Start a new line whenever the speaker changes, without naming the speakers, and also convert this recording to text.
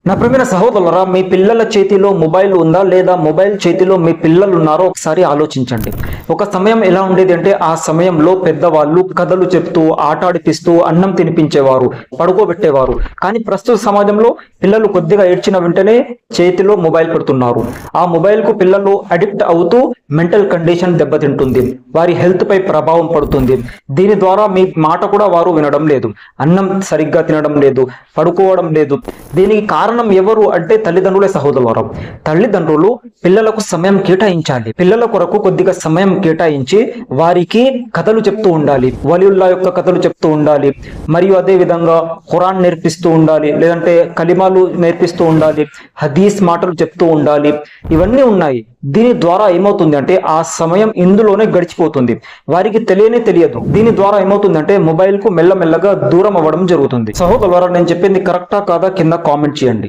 నా ప్రియమైన సహోదరులారా, మీ పిల్లల చేతిలో మొబైల్ ఉందా లేదా మొబైల్ చేతిలో మీ పిల్లలు ఉన్నారో ఒకసారి ఆలోచించండి. ఒక సమయం ఎలా ఉండేది అంటే ఆ సమయంలో పెద్దవాళ్ళు కథలు చెప్తూ ఆటాడిపిస్తూ అన్నం తినిపించేవారు, పడుకోబెట్టేవారు. కానీ ప్రస్తుత సమాజంలో పిల్లలు కొద్దిగా ఏడ్చిన వెంటనే చేతిలో మొబైల్ పెడుతున్నారు. ఆ మొబైల్ కు పిల్లలు అడిక్ట్ అవుతూ మెంటల్ కండిషన్ దెబ్బతింటుంది, వారి హెల్త్ పై ప్రభావం పడుతుంది. దీని ద్వారా మీ మాట కూడా వారు వినడం లేదు, అన్నం సరిగ్గా తినడం లేదు, పడుకోవడం లేదు. దీనికి కారణం ఎవరు అంటే తల్లిదండ్రులే సహోదరులు. తల్లిదండ్రులు పిల్లలకు సమయం కేటాయించాలి. పిల్లల కొరకు కొద్దిగా సమయం కేటాయించి వారికి కథలు చెప్తూ ఉండాలి, వలీయుల్లా యొక్క కథలు చెప్తూ ఉండాలి, మరియు అదే విధంగా ఖురాన్ నేర్పిస్తూ ఉండాలి, లేదంటే కలిమాలు నేర్పిస్తూ ఉండాలి, హదీస్ మాటలు చెప్తూ ఉండాలి. ఇవన్నీ ఉన్నాయి. దీని ద్వారా ఏమవుతుంది అంటే ఆ సమయం ఇందులోనే గడిచిపోతుంది, వారికి తెలియదు. దీని ద్వారా ఏమవుతుందంటే మొబైల్ కు మెల్లమెల్లగా దూరం అవ్వడం జరుగుతుంది. సహోదరులారా, నేను చెప్పింది కరెక్టా కాదా కింద కామెంట్ చేయండి.